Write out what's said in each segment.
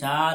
4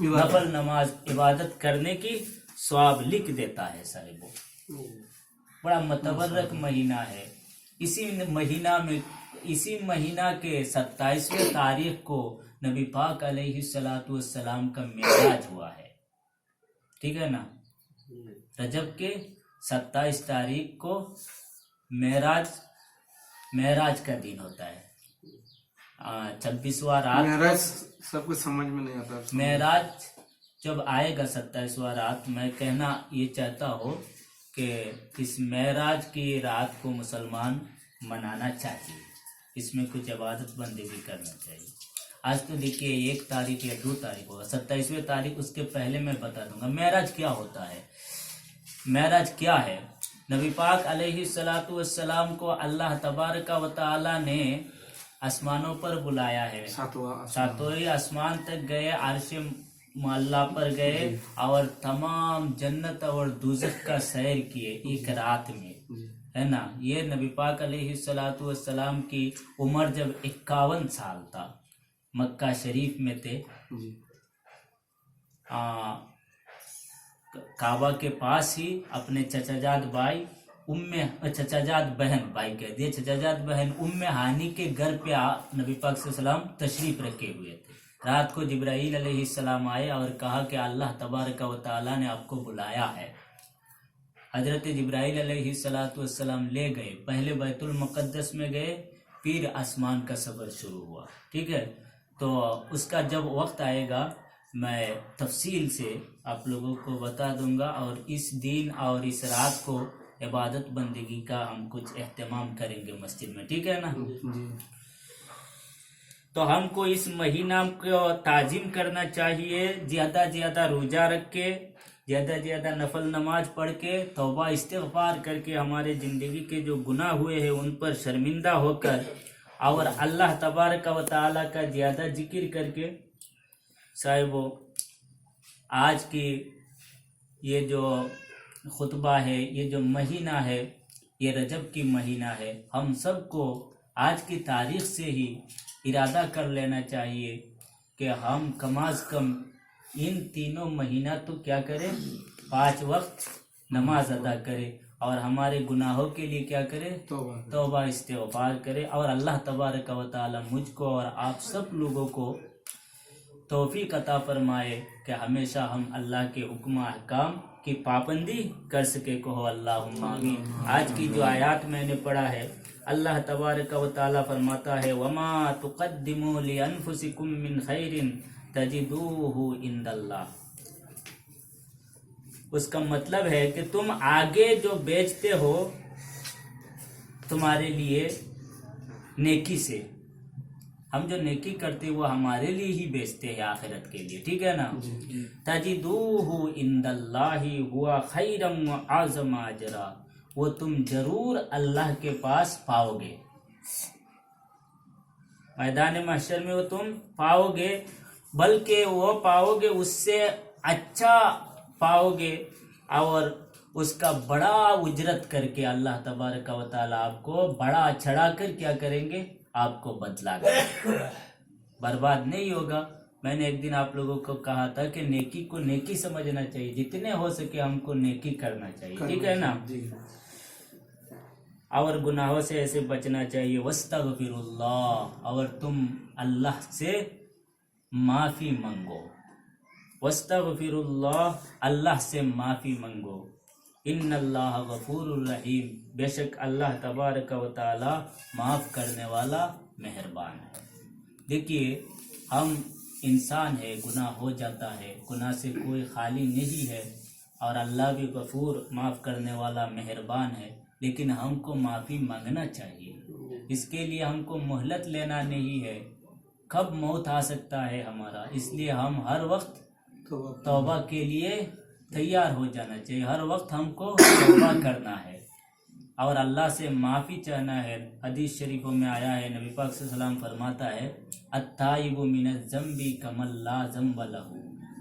نفل نماز عبادت کرنے کی ثواب لکھ دیتا ہے صاحب. بڑا متبرک مہینہ ہے. اسی مہینہ کے 27ویں تاریخ کو نبی پاک علیہ الصلاۃ والسلام کا معراج ہوا ہے. ٹھیک ہے نا. رجب کے 27 تاریخ کو معراج کا دن ہوتا ہے. 26واں رات سب کچھ سمجھ میں نہیں آتا. معراج جب آئے گا 27واں رات، میں کہنا یہ چاہتا ہوں کہ اس معراج کی رات کو مسلمان منانا چاہیے. اس میں کچھ عبادت بندی بھی کرنا چاہیے. آج تو دیکھیے 1 تاریخ یا 2 تاریخ ہوگا، 27ویں تاریخ اس کے پہلے میں بتا دوں گا معراج کیا ہوتا ہے. معراج کیا ہے؟ نبی پاک علیہ الصلاۃ والسلام کو اللہ تبارک و تعالی نے آسمانوں پر بلایا ہے. ساتویں آسمان تک گئے، عرش معلیٰ پر گئے اور تمام جنت اور دوزخ کا سیر کیے ایک رات میں، ہے نا. یہ نبی پاک علیہ الصلاۃ والسلام کی عمر جب 51 سال تھا، مکہ شریف میں تھے، کعبہ کے پاس ہی اپنے چچا جاد بہن ام ہانی کے گھر پہ نبی پاک صلی اللہ علیہ وسلم تشریف رکھے ہوئے تھے. رات کو جبرائیل علیہ السلام آئے اور کہا کہ اللہ تبارک و تعالی نے آپ کو بلایا ہے. حضرت جبرائیل علیہ السلام لے گئے، پہلے بیت المقدس میں گئے، پھر آسمان کا سفر شروع ہوا. ٹھیک ہے. تو اس کا جب وقت آئے گا میں تفصیل سے آپ لوگوں کو بتا دوں گا، اور اس دن اور اس رات کو عبادت بندگی کا ہم کچھ اہتمام کریں گے مسجد میں. ٹھیک ہے نا. تو ہم کو اس مہینہ کو تعظیم کرنا چاہیے. زیادہ روزہ رکھ کے، زیادہ نفل نماز پڑھ کے، توبہ استغفار کر کے، ہمارے زندگی کے جو گناہ ہوئے ہیں ان پر شرمندہ ہو کر، اور اللہ تبارک و تعالی کا زیادہ ذکر کر کے. صاحبو، آج کی یہ جو خطبہ ہے، یہ جو مہینہ ہے، یہ رجب کی مہینہ ہے. ہم سب کو آج کی تاریخ سے ہی ارادہ کر لینا چاہیے کہ ہم کم از کم ان تینوں مہینہ تو کیا کریں، 5 وقت نماز ادا کرے، اور ہمارے گناہوں کے لیے کیا کرے، توبہ استغفار کرے. اور اللہ تبارک و تعالی مجھ کو اور آپ سب لوگوں کو توفیق عطا فرمائے کہ ہمیشہ ہم اللہ کے حکم احکام کی پابندی کر سکے. کہو اللہم آمین. آج کی جو آیات میں نے پڑھا ہے، اللہ تبارک و تعالی فرماتا ہے وَمَا تُقَدِّمُوا لِأَنفُسِكُم مِّن خَيْرٍ تَجِدُوهُ عِندَ اللَّهِ. اس کا مطلب ہے کہ تم آگے جو بیچتے ہو تمہارے لیے نیکی سے، ہم جو نیکی کرتے وہ ہمارے لیے ہی بیچتے ہیں آخرت کے لیے. ٹھیک ہے نا. تَجِدُوهُ عِندَ اللَّهِ هُوَ خَيْرًا وَأَعْظَمَ أَجْرًا. وہ تم ضرور اللہ کے پاس پاؤ گے، میدان محشر میں وہ تم پاؤ گے، بلکہ وہ پاؤ گے اس سے اچھا پاؤ گے، اور اس کا بڑا اجرت کر کے اللہ تبارک و تعالی آپ کو بڑا چڑھا کر کیا کریں گے، آپ کو بدلا گے، برباد نہیں ہوگا. میں نے ایک دن آپ لوگوں کو کہا تھا کہ نیکی کو نیکی سمجھنا چاہیے، جتنے ہو سکے ہم کو نیکی کرنا چاہیے. ٹھیک ہے نا. اور گناہوں سے ایسے بچنا چاہیے. وَاسْتَغْفِرُ اللَّهَ. اور تم اللہ سے معافی منگو. وَاسْتَغْفِرُ اللَّهَ. اللہ سے معافی منگو. ان اللہ غفور الرحیم. بے شک اللہ تبارک و تعالی معاف کرنے والا مہربان ہے. دیکھیے ہم انسان ہے، گناہ ہو جاتا ہے، گناہ سے کوئی خالی نہیں ہے، اور اللہ بھی غفور معاف کرنے والا مہربان ہے. لیکن ہم کو معافی مانگنا چاہیے. اس کے لیے ہم کو مہلت لینا نہیں ہے، کب موت آ سکتا ہے ہمارا. اس لیے ہم ہر وقت توبہ کے لیے تیار ہو جانا چاہیے. ہر وقت ہم کو توبہ کرنا ہے اور اللہ سے معافی چاہنا ہے. حدیث شریفوں میں آیا ہے، نبی پاک صلی اللہ علیہ وسلم فرماتا ہے التائب من الذنب کمن لا ذنب له.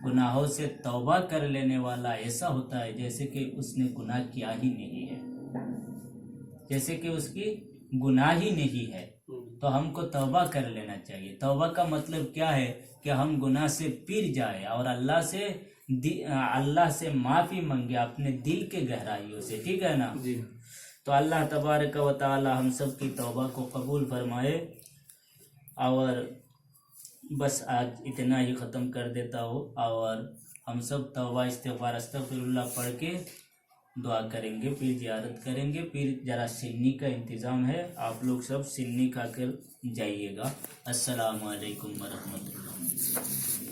گناہوں سے توبہ کر لینے والا ایسا ہوتا ہے جیسے کہ اس نے گناہ کیا ہی نہیں ہے، جیسے کہ اس کی گناہ ہی نہیں ہے. تو ہم کو توبہ کر لینا چاہیے. توبہ کا مطلب کیا ہے کہ ہم گناہ سے پیر جائے اور اللہ سے معافی مانگے اپنے دل کے گہرائیوں سے، ٹھیک ہے نا؟ جی تو اللہ تبارک و تعالی ہم سب کی توبہ کو قبول فرمائے، اور بس آج اتنا ہی ختم کر دیتا ہوں، اور ہم سب توبہ استغفار استغفر اللہ پڑھ کے دعا کریں گے، پھر زیارت کریں گے، پھر ذرا سنی کا انتظام ہے، آپ لوگ سب سنی کھا کر جائیے گا۔ السلام علیکم ورحمۃ اللہ۔